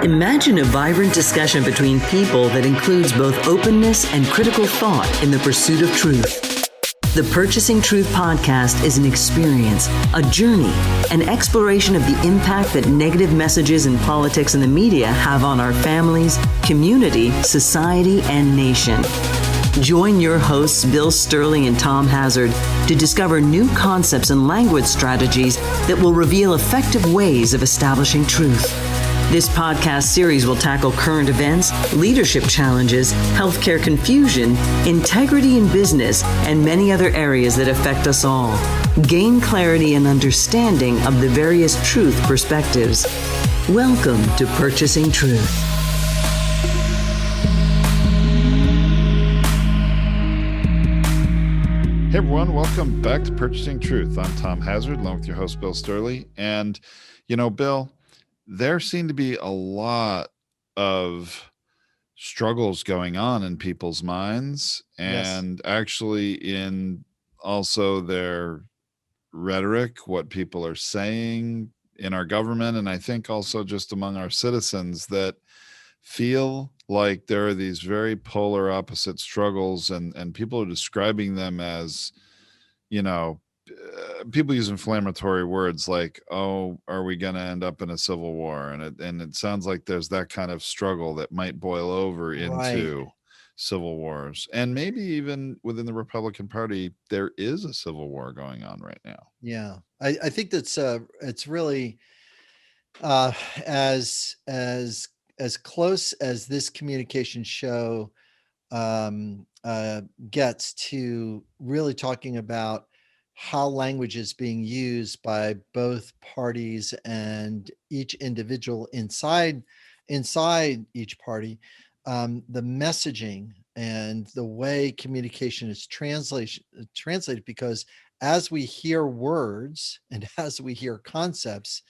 Imagine a vibrant discussion between people that includes both openness and critical thought in the pursuit of truth. The Purchasing Truth podcast is an experience, a journey, an exploration of the impact that negative messages in politics and the media have on our families, community, society, and nation. Join your hosts, Bill Stierle and Tom to discover new concepts and language strategies that will reveal effective ways of establishing truth. This podcast series will tackle current events, leadership challenges, healthcare confusion, integrity in business, and many other areas that affect us all. Gain clarity and understanding of the various truth perspectives. Welcome to Purchasing Truth. Hey everyone, welcome back to Purchasing Truth. I'm Tom Hazard, along with your host, Bill Stierle. And, Bill, there seem to be a lot of struggles going on in people's minds and actually in also their rhetoric, what people are saying in our government. And I think also just among our citizens that feel like there are these very polar opposite struggles and people are describing them as, people use inflammatory words like, oh, are we going to end up in a civil war? And it sounds like there's that kind of struggle that might boil over into civil wars. And maybe even within the Republican Party, there is a civil war going on right now. Yeah, I think that's it's really as close as this communication show gets to really talking about how language is being used by both parties and each individual inside each party, the messaging and the way communication is translated, because as we hear words and as we hear concepts,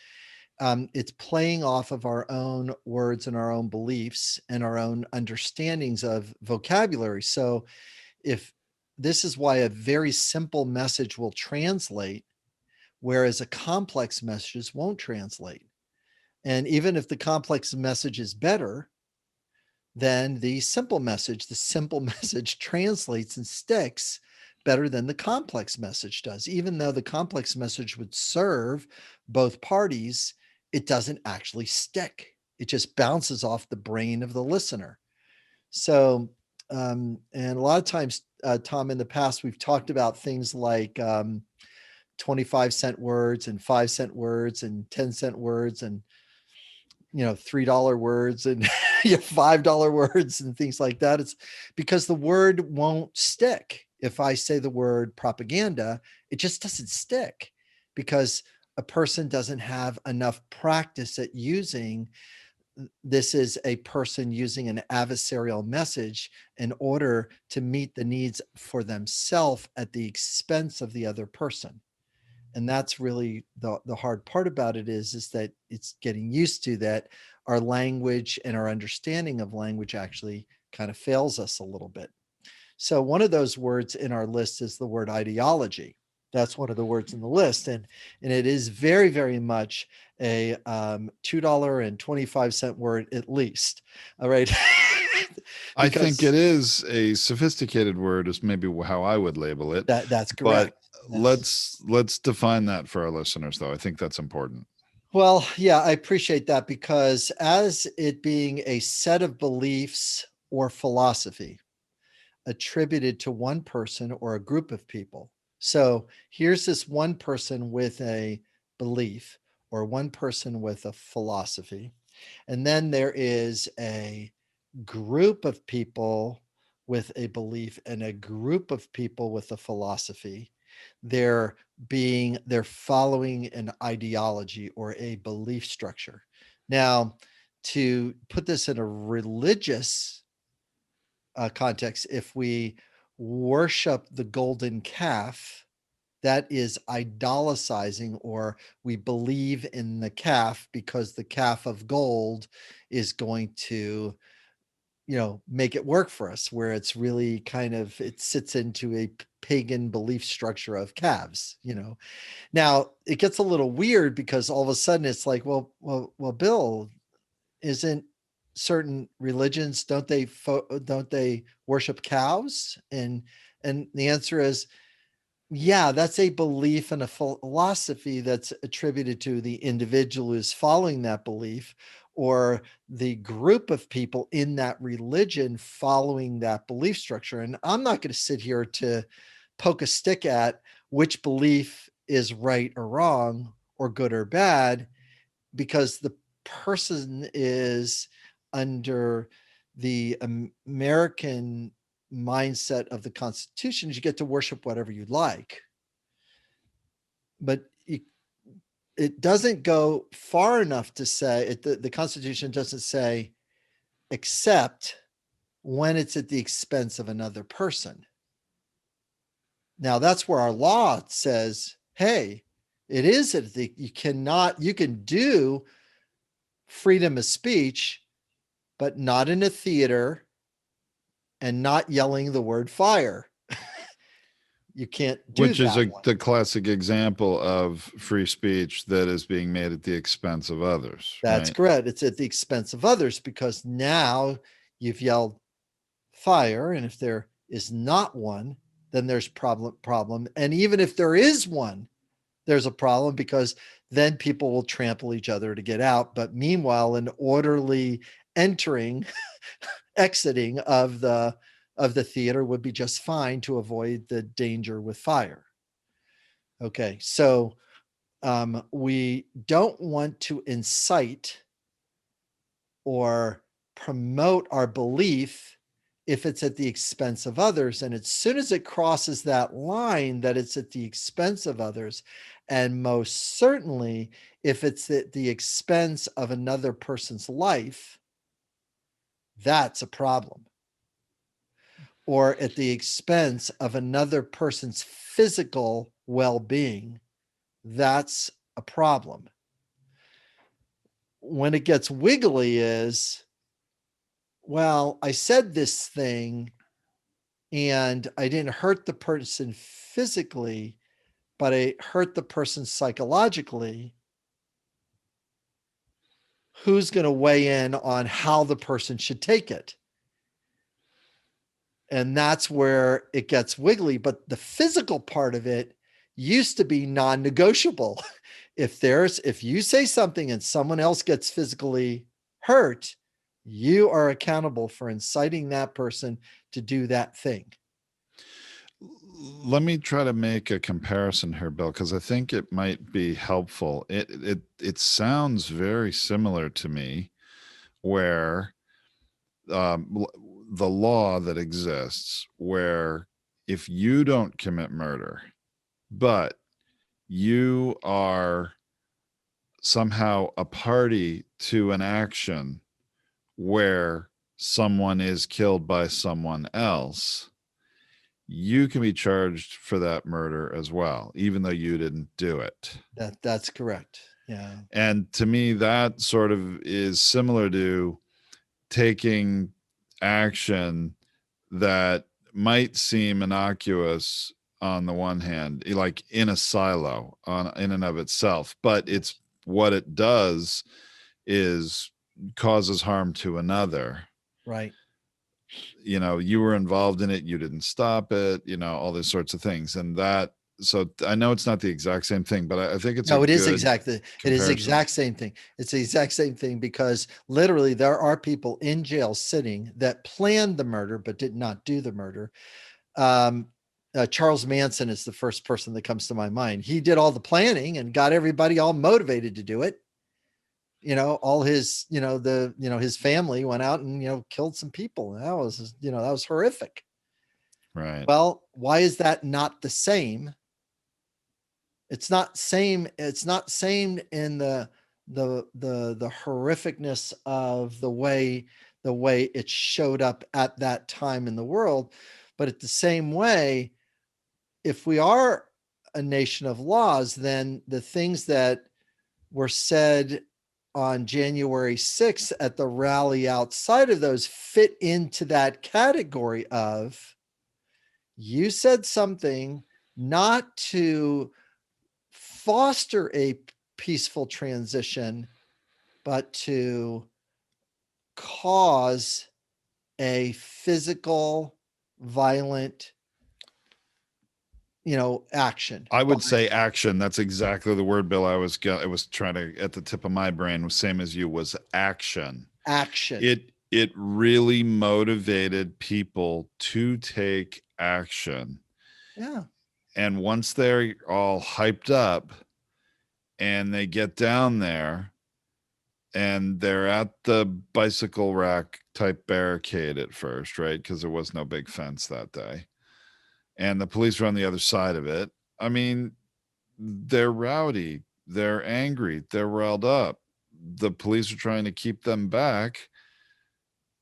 it's playing off of our own words and our own beliefs and our own understandings of vocabulary. So if this is why a very simple message will translate, whereas a complex message won't translate. And even if the complex message is better than the simple message translates and sticks better than the complex message does. Even though the complex message would serve both parties, it doesn't actually stick. It just bounces off the brain of the listener. So, and a lot of times, Tom, in the past, we've talked about things like 25-cent words and 5-cent words and 10-cent words and, $3 words and $5 words and things like that. It's because the word won't stick. If I say the word propaganda, it just doesn't stick because a person doesn't have enough practice at using. This is a person using an adversarial message in order to meet the needs for themselves at the expense of the other person. And that's really the hard part about it is that it's getting used to that our language and our understanding of language actually kind of fails us a little bit. So one of those words in our list is the word ideology. That's one of the words in the list. And it is very, very much a $2.25 word at least. All right. I think it is a sophisticated word is maybe how I would label it. That's correct. But let's define that for our listeners, though. I think that's important. Well, yeah, I appreciate that because as it being a set of beliefs or philosophy attributed to one person or a group of people. So here's this one person with a belief or one person with a philosophy. And then there is a group of people with a belief and a group of people with a philosophy. They're following an ideology or a belief structure. Now, to put this in a religious context, if we worship the golden calf, that is idolatizing, or we believe in the calf because the calf of gold is going to make it work for us, where it's really it sits into a pagan belief structure of calves. Now it gets a little weird because all of a sudden it's like, well, Bill, isn't certain religions, don't they worship cows? And the answer is, yeah, that's a belief and a philosophy that's attributed to the individual who's following that belief, or the group of people in that religion following that belief structure. And I'm not going to sit here to poke a stick at which belief is right or wrong or good or bad, because the person is under the American mindset of the Constitution. You get to worship whatever you like, but it doesn't go far enough to say the Constitution doesn't say except when it's at the expense of another person. Now that's where our law says, hey, it is at the, you can do freedom of speech, but not in a theater and not yelling the word fire. You can't do Which is that. the classic example of free speech that is being made at the expense of others. That's right? correct. It's at the expense of others, because now you've yelled fire, and if there is not one, then there's problem. And even if there is one, there's a problem, because then people will trample each other to get out. But meanwhile, an orderly entering, exiting of the theater would be just fine to avoid the danger with fire. Okay, so we don't want to incite or promote our belief if it's at the expense of others. And as soon as it crosses that line that it's at the expense of others, and most certainly if it's at the expense of another person's life, that's a problem. Or at the expense of another person's physical well-being, that's a problem. When it gets wiggly is, well, I said this thing and I didn't hurt the person physically, but I hurt the person psychologically. Who's going to weigh in on how the person should take it? And that's where it gets wiggly. But the physical part of it used to be non-negotiable. If you say something and someone else gets physically hurt, you are accountable for inciting that person to do that thing. Let me try to make a comparison here, Bill, because I think it might be helpful. It sounds very similar to me, where the law that exists, where if you don't commit murder, but you are somehow a party to an action where someone is killed by someone else, you can be charged for that murder as well, even though you didn't do it. That's correct. Yeah. And to me, that sort of is similar to taking action that might seem innocuous on the one hand, like in a silo in and of itself, but it's what it does is causes harm to another. Right. You were involved in it, you didn't stop it, all these sorts of things. And that, so I know it's not the exact same thing, but I think it's it is exactly, it is comparison. exact same thing. It's the exact same thing, because literally there are people in jail sitting that planned the murder but did not do the murder. Charles Manson is the first person that comes to my mind. He did all the planning and got everybody all motivated to do it. All his, his family went out and, killed some people. That was horrific. Right. Well, why is that not the same? It's not same. It's not same in the horrificness of the way it showed up at that time in the world. But at the same way, if we are a nation of laws, then the things that were said on January 6th at the rally outside of those fit into that category of, you said something not to foster a peaceful transition, but to cause a physical, violent, action. I would say action. That's exactly the word, Bill. I was trying to, at the tip of my brain, same as you, was action. Action. It really motivated people to take action. Yeah. And once they're all hyped up and they get down there and they're at the bicycle rack type barricade at first, right? Because there was no big fence that day. And the police are on the other side of it. I mean, they're rowdy, they're angry, they're riled up. The police are trying to keep them back.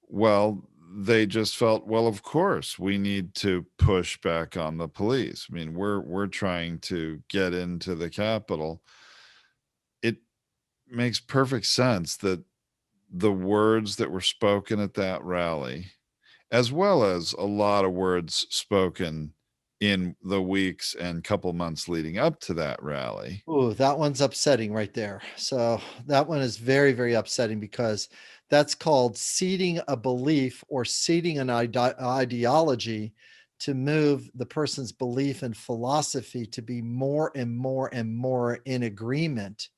Well, they just felt, well, of course we need to push back on the police. I mean, we're trying to get into the Capitol. It makes perfect sense that the words that were spoken at that rally, as well as a lot of words spoken in the weeks and couple months leading up to that rally. Oh, that one's upsetting right there. So that one is very, very upsetting because that's called seeding a belief or seeding an ideology to move the person's belief and philosophy to be more and more and more in agreement.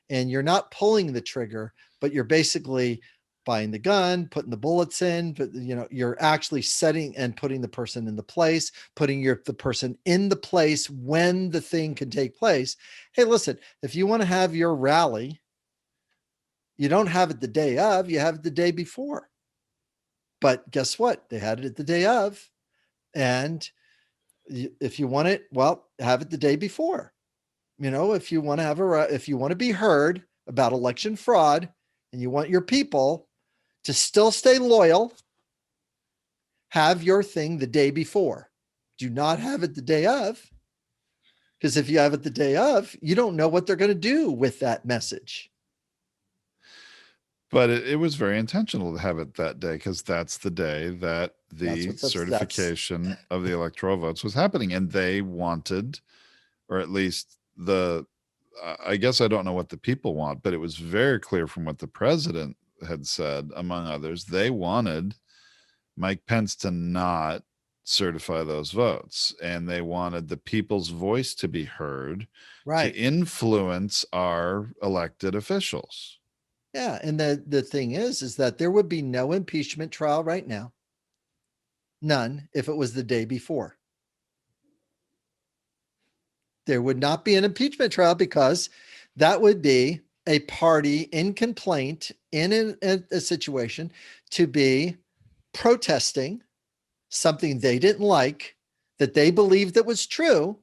And you're not pulling the trigger, but you're basically buying the gun, putting the bullets in, but you're actually setting and putting the person in the place, putting the person in the place when the thing can take place. Hey, listen, if you want to have your rally, you don't have it the day of, you have it the day before. But guess what? They had it the day of. And if you want it, well, have it the day before. If you want to if you want to be heard about election fraud and you want your people to still stay loyal, have your thing the day before. Do not have it the day of, because if you have it the day of, you don't know what they're going to do with that message. But it was very intentional to have it that day, because that's the day that the certification of the electoral votes was happening. And they wanted, or at least I guess I don't know what the people want, but it was very clear from what the president had said, among others, they wanted Mike Pence to not certify those votes. And they wanted the people's voice to be heard, right, to influence our elected officials. Yeah. And the thing is that there would be no impeachment trial right now. None, if it was the day before. There would not be an impeachment trial because that would be a party in complaint in a situation to be protesting something they didn't like, that they believed that was true.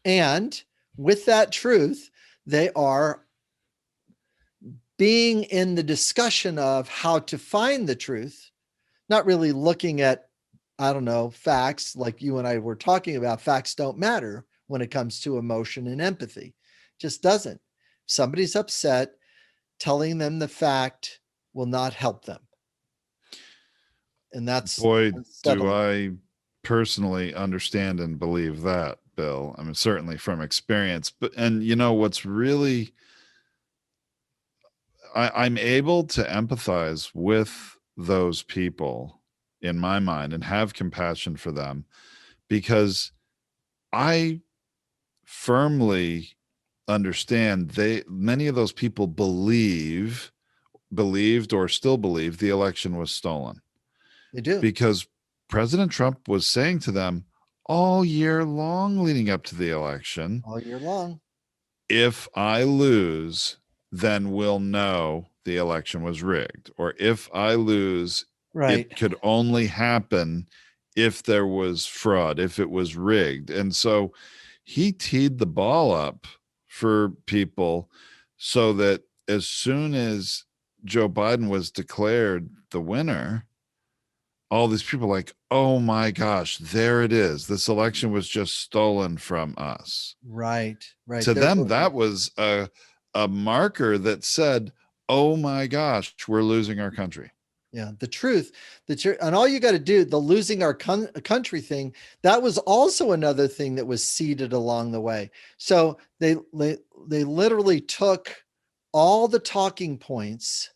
And with that truth, they are being in the discussion of how to find the truth, not really looking at, I don't know, facts like you and I were talking about. Facts don't matter when it comes to emotion and empathy. Just doesn't. Somebody's upset, telling them the fact will not help them. And that's, boy, do I personally understand and believe that, Bill. I mean, certainly from experience. And what's really, I'm able to empathize with those people in my mind and have compassion for them, because I firmly understand many of those people believed or still believe the election was stolen. They do. Because President Trump was saying to them all year long leading up to the election, all year long, if I lose, then we'll know the election was rigged. Or if I lose, right, it could only happen if there was fraud, if it was rigged. And so he teed the ball up for people so that as soon as Joe Biden was declared the winner, all these people like, oh my gosh, there it is. This election was just stolen from us. Right. To them, that was a marker that said, oh my gosh, we're losing our country. Yeah, the truth, and all you got to do, the losing our country thing, that was also another thing that was seeded along the way. So they literally took all the talking points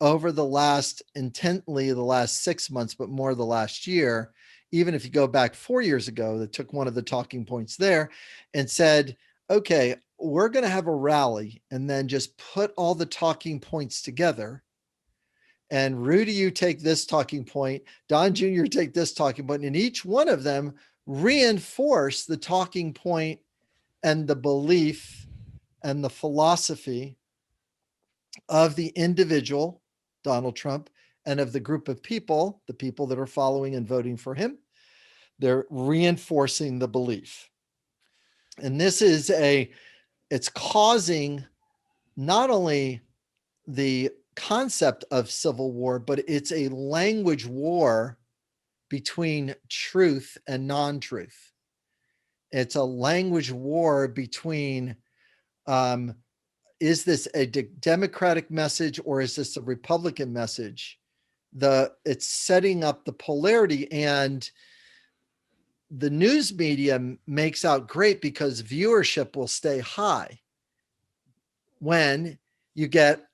over the last 6 months, but more the last year, even if you go back 4 years ago, that took one of the talking points there and said, okay, we're going to have a rally and then just put all the talking points together. And Rudy, you take this talking point, Don Jr., take this talking point, and each one of them reinforce the talking point and the belief and the philosophy of the individual, Donald Trump, and of the group of people, the people that are following and voting for him. They're reinforcing the belief. And this is it's causing not only the concept of civil war, but it's a language war between truth and non-truth. It's a language war between, is this a Democratic message or is this a Republican message? It's setting up the polarity, and the news media makes out great because viewership will stay high when you get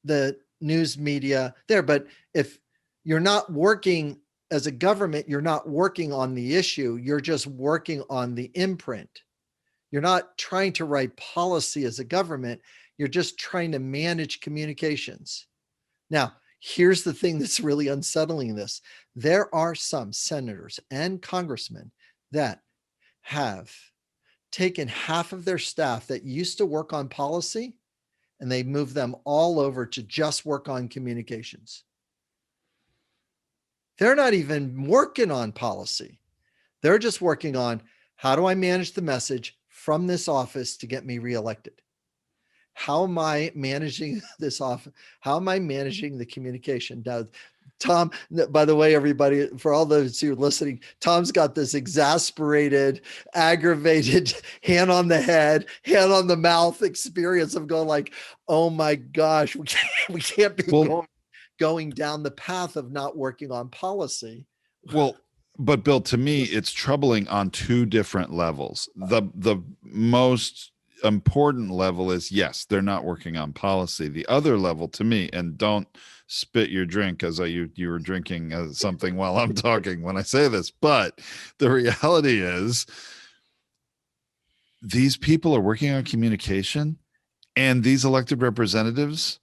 the news media there. But if you're not working as a government, you're not working on the issue, you're just working on the imprint. You're not trying to write policy as a government, you're just trying to manage communications. Now, here's the thing that's really unsettling this. There are some senators and congressmen that have taken half of their staff that used to work on policy and they moved them all over to just work on communications. They're not even working on policy. They're just working on, how do I manage the message from this office to get me reelected? How am I managing this office? How am I managing the communication? Now, Tom, by the way, everybody, for all those who are listening, Tom's got this exasperated, aggravated, hand on the head, hand on the mouth experience of going like, oh my gosh, we can't be going down the path of not working on policy. Well, but Bill, to me, it's troubling on two different levels. The most important level is, yes, they're not working on policy. The other level to me, and don't spit your drink as you were drinking something while I'm talking when I say this, but the reality is these people are working on communication, and these elected representatives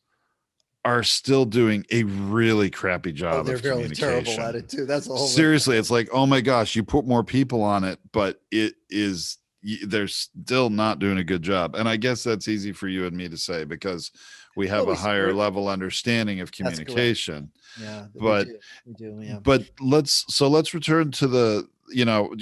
are still doing a really crappy job. They're of really terrible at it too. That's a whole seriously. It's like, oh my gosh, you put more people on it, but they're still not doing a good job. And I guess that's easy for you and me to say because we have a higher level understanding of communication. Yeah, but we do. Yeah. But let's return to the,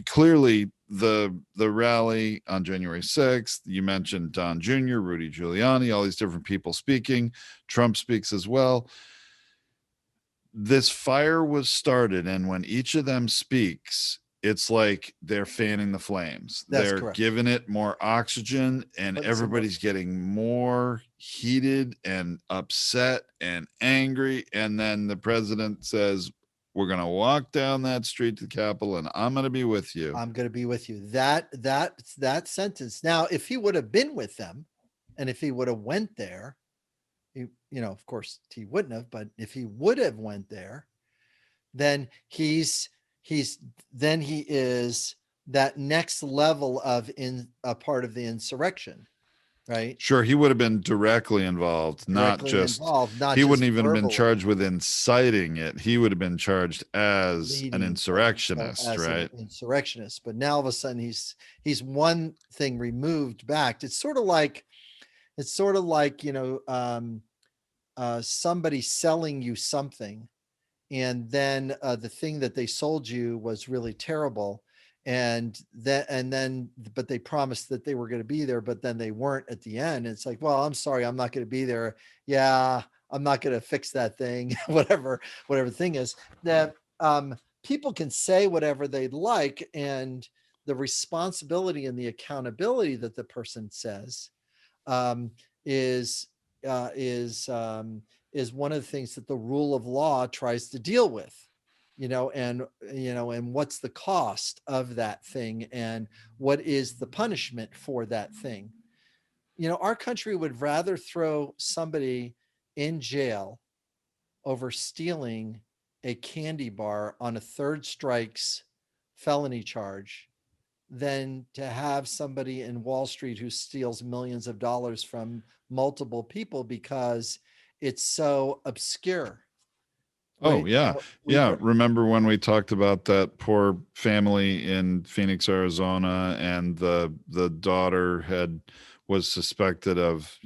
clearly the rally on January 6th. You mentioned Don Jr., Rudy Giuliani, all these different people speaking. Trump speaks as well. This fire was started, and when each of them speaks, it's like they're fanning the flames. They're correct. Giving it more oxygen, and everybody's getting more heated and upset and angry. And then the president says, we're going to walk down that street to the Capitol, and I'm going to be with you. I'm going to be with you. That sentence. Now, if he would have been with them, and if he would have went there, of course he wouldn't have, but if he would have went there, then he is that next level of a part of the insurrection, right? Sure, he would have been directly involved, he wouldn't even have been charged with inciting it. He would have been charged as an insurrectionist, right? An insurrectionist. But now all of a sudden he's one thing removed back. It's sort of like somebody selling you something, and then the thing that they sold you was really terrible, but they promised that they were going to be there, but then they weren't at the end. It's like, well, I'm sorry, I'm not going to be there. Yeah, I'm not going to fix that thing. whatever the thing is, that people can say whatever they'd like, and the responsibility and the accountability that the person says is one of the things that the rule of law tries to deal with, and what's the cost of that thing, and what is the punishment for that thing. Our country would rather throw somebody in jail over stealing a candy bar on a third strikes felony charge than to have somebody in Wall Street who steals millions of dollars from multiple people because it's so obscure. Oh, We, yeah. we Yeah. Remember when we talked about that poor family in Phoenix, Arizona, and the daughter was suspected of,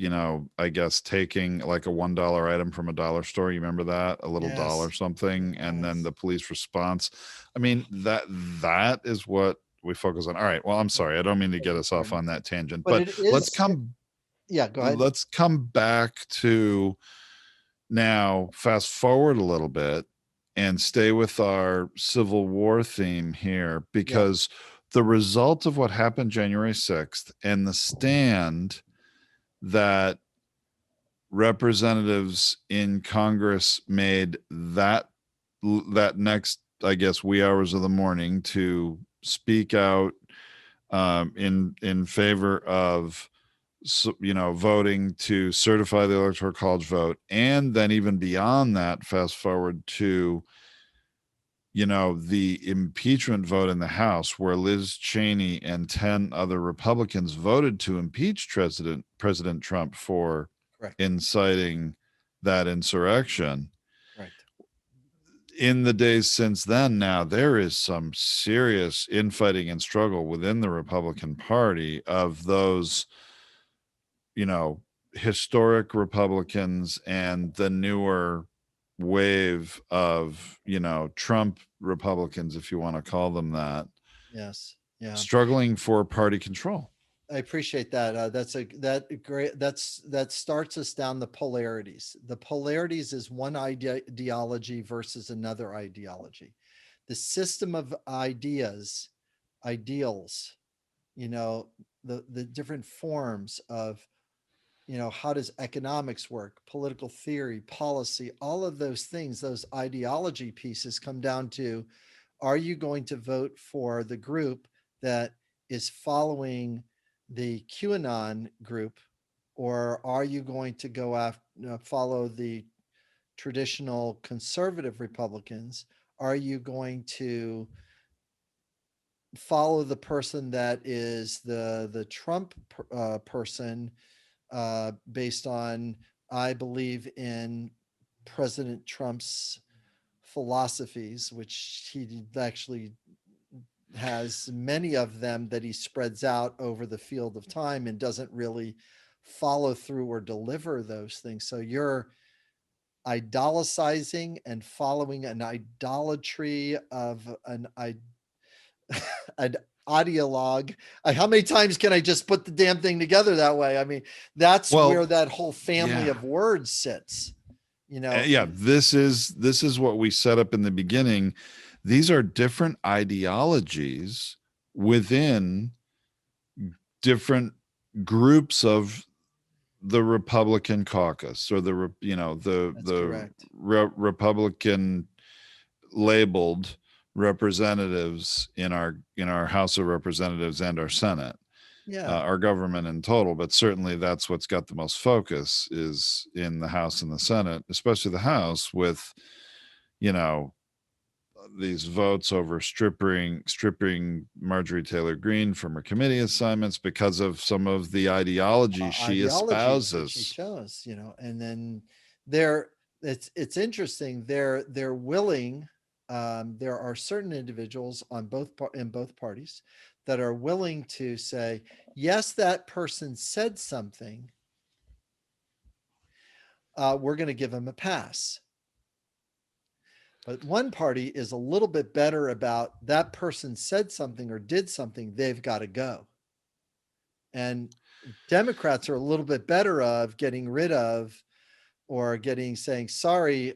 I guess taking like a $1 item from a dollar store. You remember that? A little dollar Yes, something, and then yes. the police response. I mean, that is what we focus on. All right. Well, I'm sorry. I don't mean to get us off on that tangent, But but it let's is, come yeah, go ahead. let's come back to now, fast forward a little bit and stay with our Civil War theme here, Yeah, because the result of what happened January 6th and the stand that representatives in Congress made that next, I guess, wee hours of the morning to speak out in favor of voting to certify the electoral college vote, and then even beyond that, fast forward to the impeachment vote in the House, where Liz Cheney and 10 other Republicans voted to impeach President Trump for correct, inciting that insurrection. correct. In the days since then, now there is some serious infighting and struggle within the Republican Party of those historic Republicans and the newer wave of, Trump Republicans, if you want to call them that, Yes, yeah. struggling for party control. I appreciate that. That starts us down the polarities. The polarities is one ideology versus another ideology. The system of ideals, you know, the different forms of, how does economics work, political theory, policy, all of those things, those ideology pieces come down to, are you going to vote for the group that is following the QAnon group, or are you going to go after, follow the traditional conservative Republicans? Are you going to follow the person that is the Trump person, based on, I believe in President Trump's philosophies, which he actually has many of them that he spreads out over the field of time and doesn't really follow through or deliver those things. So you're idolicizing and following an idolatry of an ideologue. How many times can I just put the damn thing together that way? I mean, that's where Well, that whole family yeah. of words sits. Yeah, this is what we set up in the beginning. These are different ideologies within different groups of the Republican caucus, or That's correct. Republican labeled representatives in our House of Representatives and our Senate, Yeah. our government in total. But certainly that's what's got the most focus, is in the House and the Senate, especially the House, with you know these votes over stripping Marjorie Taylor Greene from her committee assignments because of some of the ideology she Ideologies that she espouses. shows, and then they're it's interesting. They're willing. There are certain individuals on in both parties that are willing to say, yes, that person said something. We're going to give him a pass. But one party is a little bit better about, that person said something or did something, they've got to go. And Democrats are a little bit better of getting rid of, or saying, sorry,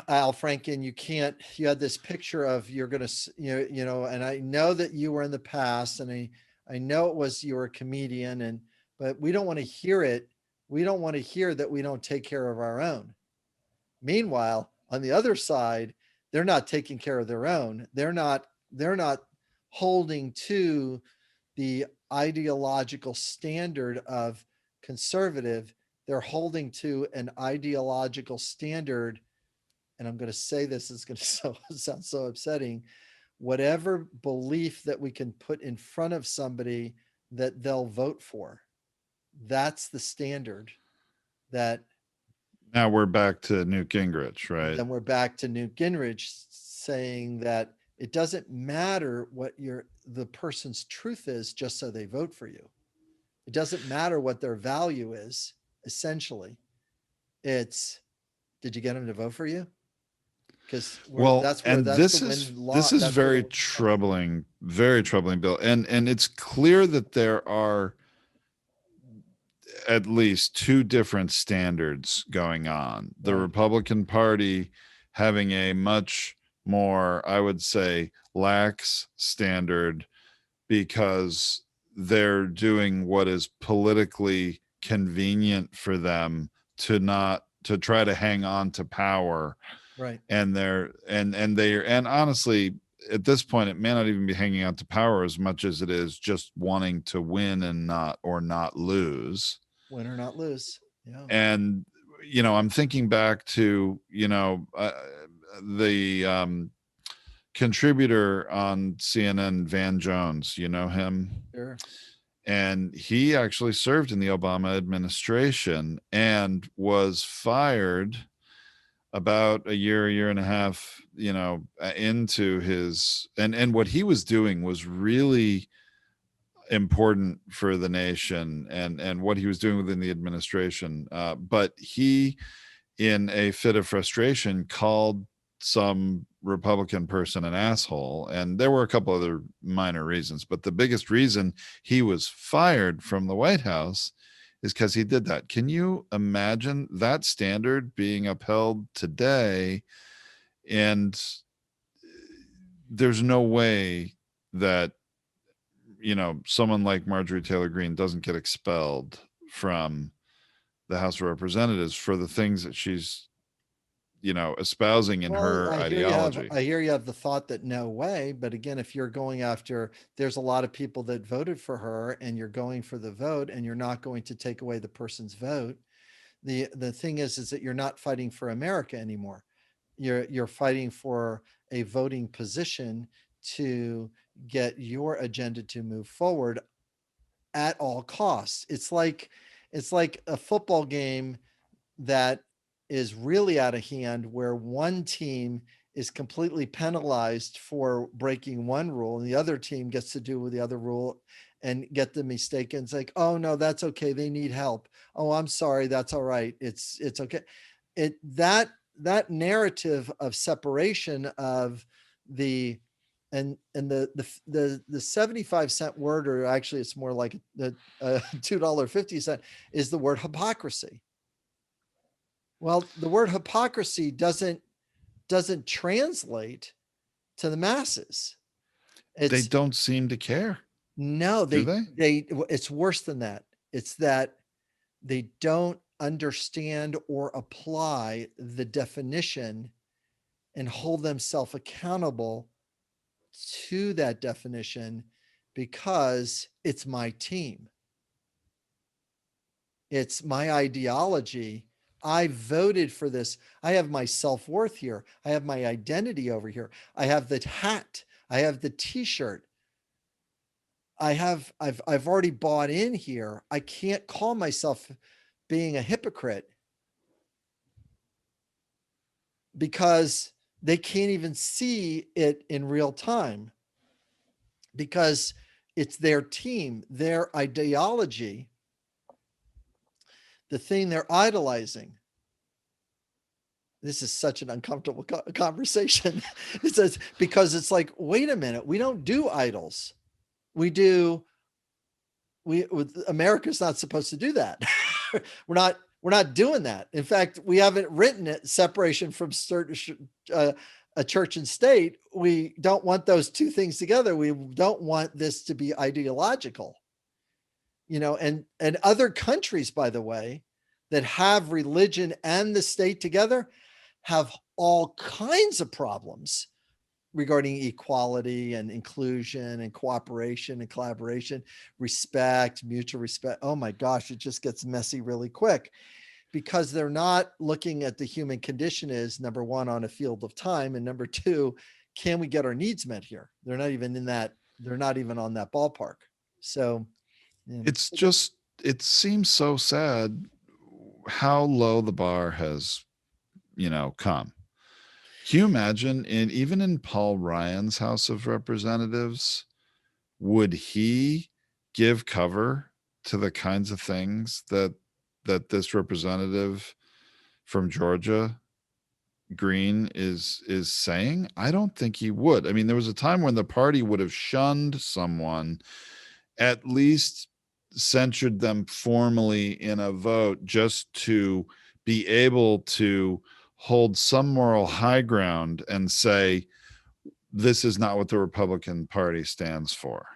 Al Franken, you had this picture of, you're going to, and I know that you were in the past, and I know it was, you were a comedian, but we don't want to hear it. We don't want to hear that we don't take care of our own. Meanwhile, on the other side, they're not taking care of their own. They're not holding to the ideological standard of conservative. they're holding to an ideological standard. And I'm going to say this is going to sound so upsetting. Whatever belief that we can put in front of somebody that they'll vote for, that's the standard. That Now we're back to Newt Gingrich, right? then we're back to Newt Gingrich saying that it doesn't matter what the person's truth is, just so they vote for you. It doesn't matter what their value is. Essentially, it's, did you get them to vote for you? Because this is very troubling, Bill. And it's clear that there are at least two different standards going on. The Republican Party having a much more, I would say, lax standard, because they're doing what is politically convenient for them to try to hang on to power. Right. And honestly, at this point, it may not even be hanging on to power as much as it is just wanting to win and not lose. Win or not lose. Yeah. And, I'm thinking back to, the contributor on CNN, Van Jones, you know him? Sure. And he actually served in the Obama administration and was fired about a year and a half, into his, and what he was doing was really important for the nation, and what he was doing within the administration. But he, in a fit of frustration, called some Republican person an asshole. And there were a couple other minor reasons, but the biggest reason he was fired from the White House is because he did that. Can you imagine that standard being upheld today? And there's no way that, someone like Marjorie Taylor Greene doesn't get expelled from the House of Representatives for the things that she's, espousing in her ideology. I hear you have the thought that no way, but again, if you're going after, there's a lot of people that voted for her, and you're going for the vote, and you're not going to take away the person's vote. The thing is that you're not fighting for America anymore. You're fighting for a voting position to get your agenda to move forward at all costs. It's like a football game that is really out of hand, where one team is completely penalized for breaking one rule, and the other team gets to do with the other rule and get the mistake. And it's like, oh no, that's okay, they need help. Oh, I'm sorry, that's all right. It's okay. That narrative of separation of the 75-cent word, or actually it's more like the $2.50, is the word hypocrisy. Well, the word hypocrisy doesn't translate to the masses. They don't seem to care. No, they it's worse than that. It's that they don't understand or apply the definition and hold themselves accountable to that definition, because it's my team. It's my ideology. I voted for this. I have my self-worth here. I have my identity over here. I have the hat. I have the t-shirt. I've already bought in here. I can't call myself being a hypocrite, because they can't even see it in real time, because it's their team, their ideology, the thing they're idolizing. This is such an uncomfortable conversation. It says, because it's like, wait a minute, we don't do idols. America's not supposed to do that. We're not doing that. In fact, we haven't written it, separation from a church and state. We don't want those two things together. We don't want this to be ideological. And other countries, by the way, that have religion and the state together have all kinds of problems regarding equality and inclusion and cooperation and collaboration, respect, mutual respect. Oh my gosh, it just gets messy really quick, because they're not looking at the human condition as number one on a field of time, and number two, can we get our needs met here? They're not even in that. They're not even on that ballpark. So It's just, it seems so sad how low the bar has, come. Can you imagine, even in Paul Ryan's House of Representatives, would he give cover to the kinds of things that this representative from Georgia, Green, is saying? I don't think he would. I mean, there was a time when the party would have shunned someone, at least censured them formally in a vote, just to be able to hold some moral high ground and say, this is not what the Republican Party stands for.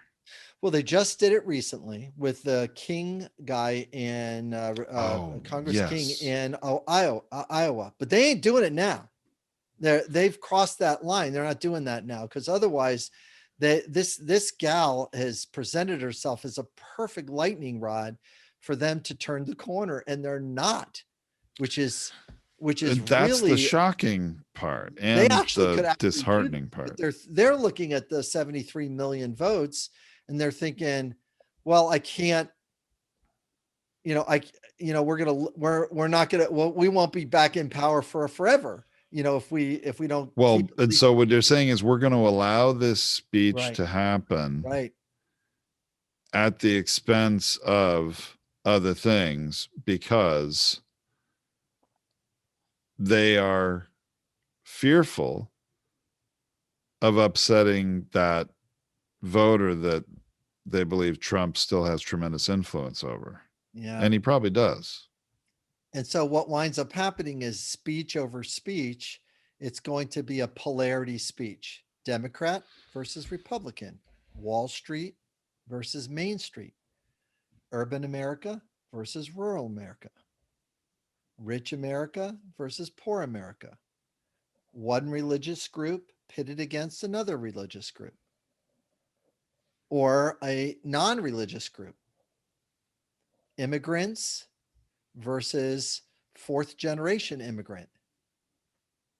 Well, they just did it recently with the King guy in Congress yes. King in Iowa, but they ain't doing it now. They've crossed that line. They're not doing that now, because otherwise, this gal has presented herself as a perfect lightning rod for them to turn the corner, and they're not, which is that's really the shocking part, and they actually the disheartening part. They're looking at the 73 million votes, and they're thinking, well, I can't, we're not gonna, well, we won't be back in power for forever, if we don't. Well, and so what they're saying is, we're going to allow this speech Right. to happen, right, at the expense of other things, because they are fearful of upsetting that voter that they believe Trump still has tremendous influence over. yeah. And he probably does. And so what winds up happening is speech over speech. It's going to be a polarity speech: Democrat versus Republican, Wall Street versus Main Street, urban America versus rural America, rich America versus poor America, one religious group pitted against another religious group, or a non-religious group, immigrants versus fourth generation immigrant,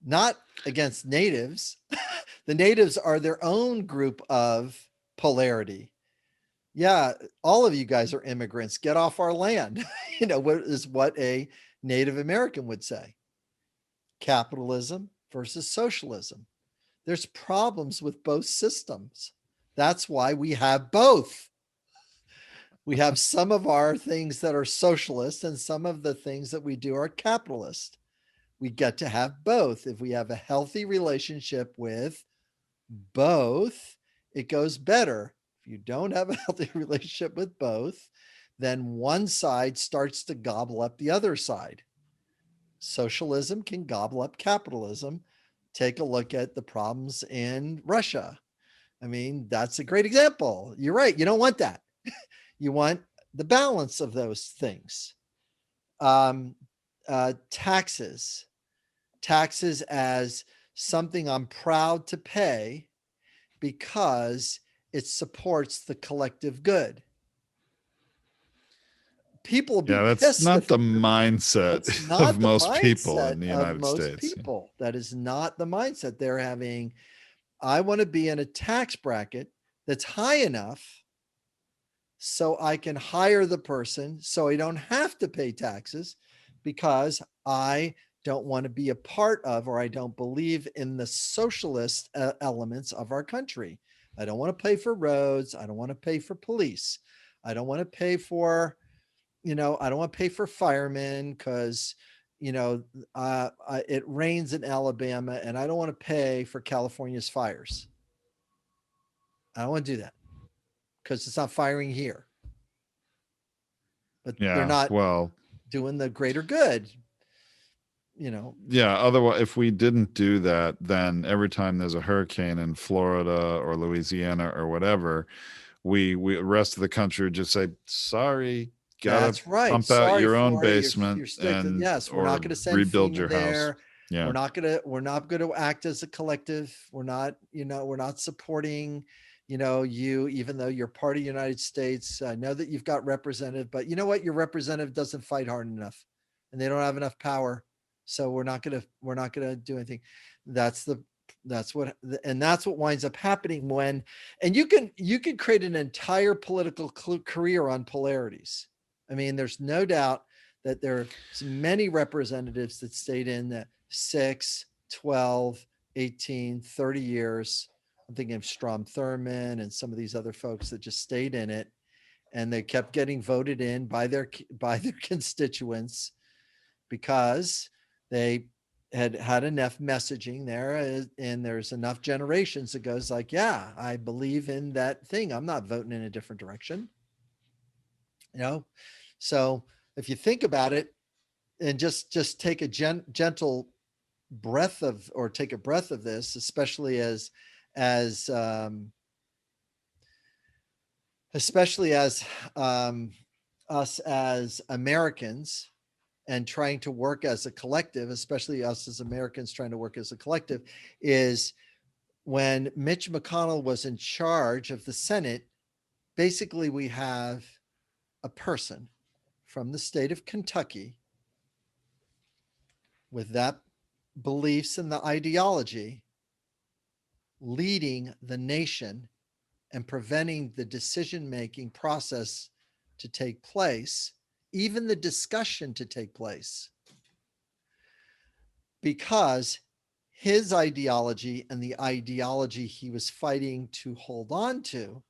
not against natives. The natives are their own group of polarity. Yeah, all of you guys are immigrants. Get off our land. What is what a Native American would say. Capitalism versus socialism. There's problems with both systems. That's why we have both. We have some of our things that are socialist, and some of the things that we do are capitalist. We get to have both. If we have a healthy relationship with both, it goes better. If you don't have a healthy relationship with both, then one side starts to gobble up the other side. Socialism can gobble up capitalism. Take a look at the problems in Russia. I mean, that's a great example. You're right. You don't want that. You want the balance of those things. Taxes as something I'm proud to pay because it supports the collective good. People will be that's not the mindset of most people in the United States. That is not the mindset they're having. I want to be in a tax bracket that's high enough so I can hire the person so I don't have to pay taxes, because I don't want to be a part of, or I don't believe in the socialist elements of our country. I don't want to pay for roads. I don't want to pay for police. I don't want to pay for, I don't want to pay for firemen because, it rains in Alabama and I don't want to pay for California's fires. I don't want to do that because it's not firing here. But they're not doing the greater good. Otherwise, if we didn't do that, then every time there's a hurricane in Florida or Louisiana or whatever, we the rest of the country would just say, sorry, gotta pump out your own basement, we're not going to send rebuild FEMA your there. house. Yeah. We're not gonna act as a collective. We're not supporting, you, even though you're part of the United States. I know that you've got representative, but you know what? Your representative doesn't fight hard enough, and they don't have enough power. So we're not gonna do anything. That's the that's what and that's what winds up happening when, and you can create an entire political career on polarities. I mean, there's no doubt that there's many representatives that stayed in the 6, 12, 18, 30 years. I'm thinking of Strom Thurmond and some of these other folks that just stayed in it, and they kept getting voted in by their constituents because they had enough messaging there, and there's enough generations that goes like, yeah, I believe in that thing. I'm not voting in a different direction. So if you think about it, and just take a gentle breath of, or take a breath of this, especially as especially as us as Americans, and trying to work as a collective, especially us as Americans trying to work as a collective, is when Mitch McConnell was in charge of the Senate. Basically, we have a person from the state of Kentucky with that beliefs and the ideology leading the nation and preventing the decision-making process to take place, even the discussion to take place, because his ideology and the ideology he was fighting to hold on to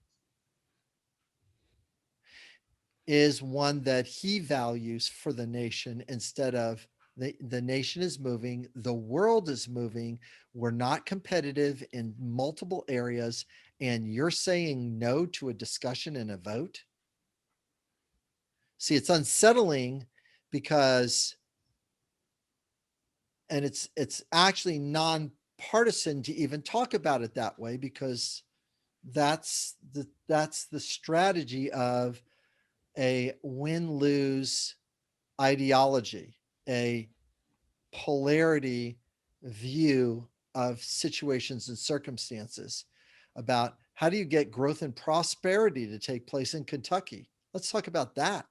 is one that he values for the nation, instead of the nation is moving, the world is moving, we're not competitive in multiple areas, and you're saying no to a discussion and a vote. See, it's unsettling because, and it's actually nonpartisan to even talk about it that way, because that's the strategy of a win-lose ideology, a polarity view of situations and circumstances, about how do you get growth and prosperity to take place in Kentucky. Let's talk about that.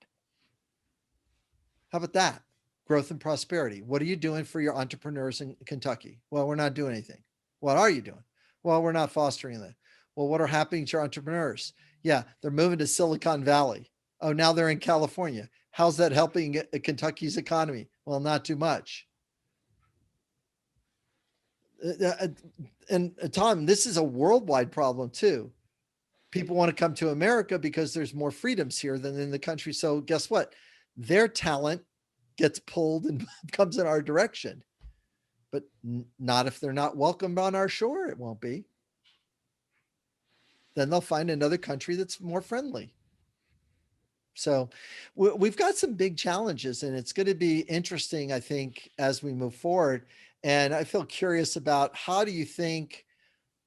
How about that? Growth and prosperity. What are you doing for your entrepreneurs in Kentucky? Well, we're not doing anything. What are you doing? Well, we're not fostering that. Well, what are happening to your entrepreneurs? Yeah, they're moving to Silicon Valley. Oh, now they're in California. How's that helping Kentucky's economy? Well, not too much. And Tom, this is a worldwide problem too. People want to come to America because there's more freedoms here than in the country. So guess what? Their talent gets pulled and comes in our direction, but not if they're not welcomed on our shore. It won't be. Then they'll find another country that's more friendly. So we've got some big challenges, and it's going to be interesting, I think, as we move forward. And I feel curious about, how do you think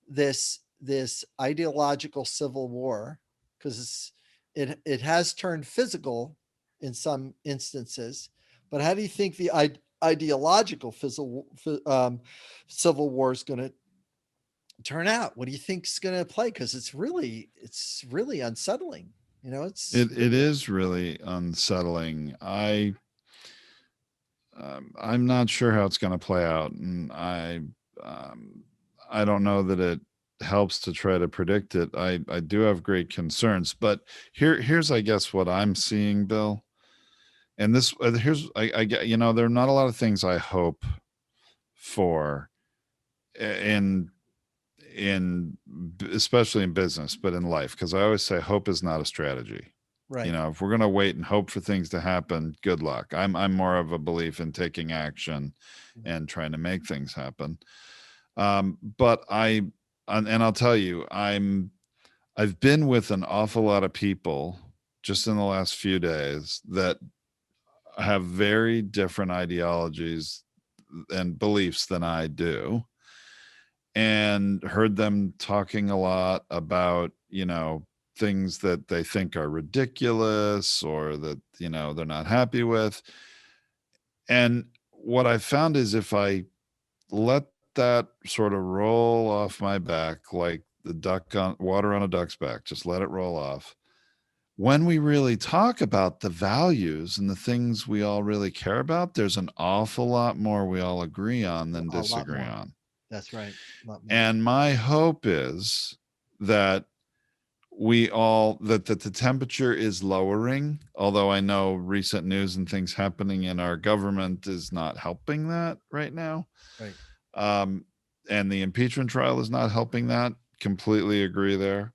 this ideological civil war, because it has turned physical in some instances, but how do you think the ideological civil war is going to turn out? What do you think is going to play? Because it's really unsettling. It is really unsettling. I'm not sure how it's going to play out, and I don't know that it helps to try to predict it. I do have great concerns, but here's I guess what I'm seeing, Bill. And this here's I get, there are not a lot of things I hope for in especially in business, but in life, because I always say hope is not a strategy. Right. If we're going to wait and hope for things to happen, good luck. I'm more of a belief in taking action and trying to make things happen. But and I'll tell you, I've been with an awful lot of people just in the last few days that have very different ideologies and beliefs than I do, and heard them talking a lot about, things that they think are ridiculous, or that, they're not happy with. And what I found is, if I let that sort of roll off my back like the duck on water on a duck's back. Just let it roll off. When we really talk about the values and the things we all really care about, there's an awful lot more we all agree on than A lot disagree more. on. That's right. A lot more. And my hope is that that the temperature is lowering, although I know recent news and things happening in our government is not helping that right now. Right. And the impeachment trial is not helping that. Completely agree there.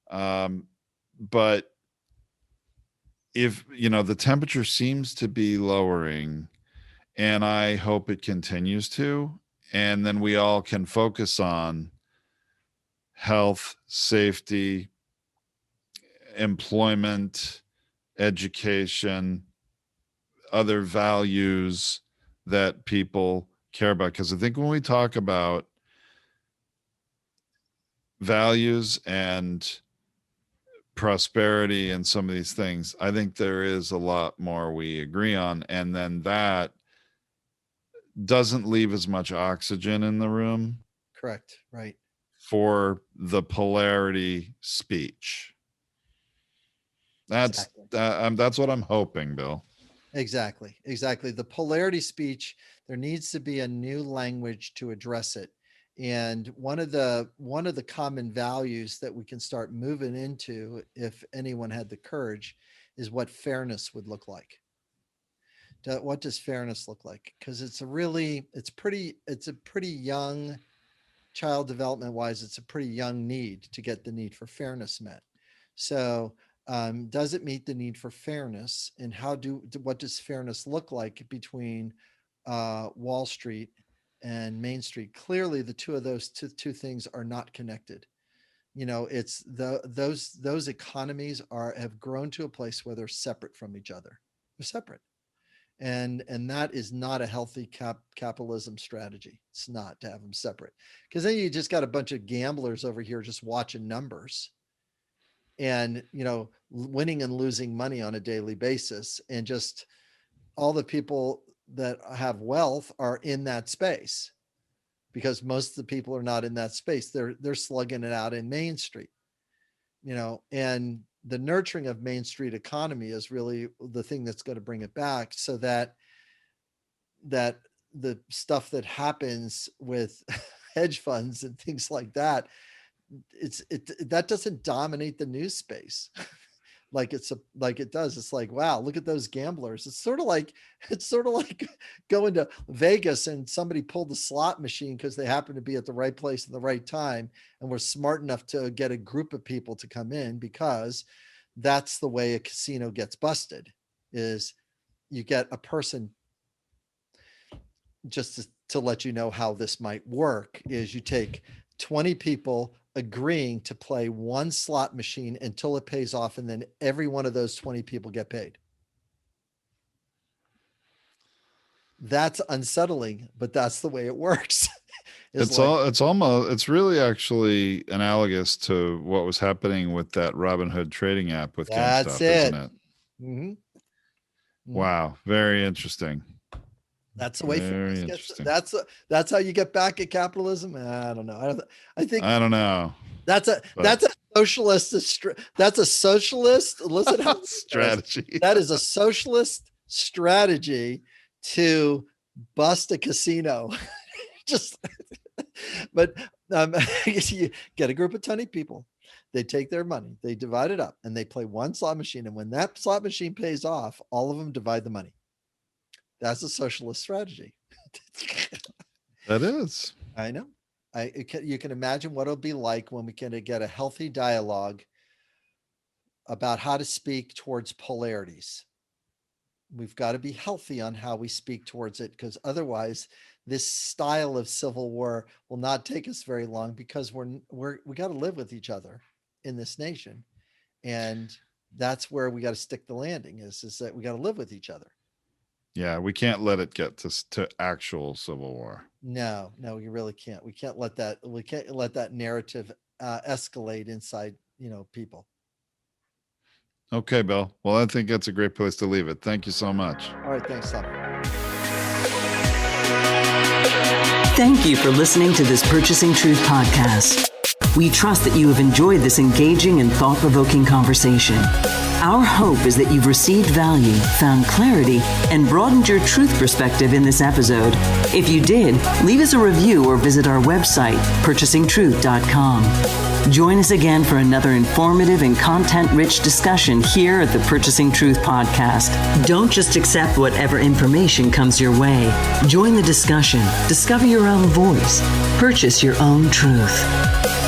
But if, the temperature seems to be lowering, and I hope it continues to, and then we all can focus on health, safety, employment, education, other values that people care about. Because I think when we talk about values and prosperity and some of these things, I think there is a lot more we agree on. And then that doesn't leave as much oxygen in the room. Correct. Right. For the polarity speech. That's what I'm hoping, Bill. Exactly. The polarity speech, there needs to be a new language to address it. And one of the common values that we can start moving into, if anyone had the courage, is what fairness would look like. What does fairness look like? Because it's a pretty young, child development wise, it's a pretty young need to get the need for fairness met. So does it meet the need for fairness, and what does fairness look like between Wall Street and Main Street? Clearly the those two things are not connected. It's those economies have grown to a place where they're separate from each other. They're separate. And that is not a healthy capitalism strategy. It's not to have them separate, because then you just got a bunch of gamblers over here just watching numbers and winning and losing money on a daily basis, and just all the people that have wealth are in that space, because most of the people are not in that space. They're slugging it out in Main Street, and the nurturing of Main Street economy is really the thing that's going to bring it back, so that the stuff that happens with hedge funds and things like that, that doesn't dominate the news space like it does. It's like, wow, look at those gamblers. It's sort of like going to Vegas and somebody pulled the slot machine because they happen to be at the right place at the right time, and we're smart enough to get a group of people to come in, because that's the way a casino gets busted. Is you get a person, just to let you know how this might work, is you take 20 people agreeing to play one slot machine until it pays off, and then every one of those 20 people get paid. That's unsettling, but that's the way it works. It's really actually analogous to what was happening with that Robinhood trading app with GameStop, isn't it? Mm-hmm. Mm-hmm. Wow, very interesting. That's the way that's how you get back at capitalism. I don't know. I don't know. That's a socialist. That's a socialist. Listen, how strategy. That is a socialist strategy to bust a casino. But you get a group of 20 people. They take their money, they divide it up, and they play one slot machine. And when that slot machine pays off, all of them divide the money. That's a socialist strategy. That is. I know. You can imagine what it'll be like when we can get a healthy dialogue about how to speak towards polarities. We've got to be healthy on how we speak towards it, because otherwise this style of civil war will not take us very long, because we got to live with each other in this nation. And that's where we got to stick the landing, is that we got to live with each other. Yeah, we can't let it get to actual civil war. No, we really can't. We can't let that narrative escalate inside, people. Okay, Bill. Well, I think that's a great place to leave it. Thank you so much. All right, thanks, Tom. Thank you for listening to this Purchasing Truth podcast. We trust that you have enjoyed this engaging and thought-provoking conversation. Our hope is that you've received value, found clarity, and broadened your truth perspective in this episode. If you did, leave us a review or visit our website, purchasingtruth.com. Join us again for another informative and content-rich discussion here at the Purchasing Truth podcast. Don't just accept whatever information comes your way. Join the discussion. Discover your own voice. Purchase your own truth.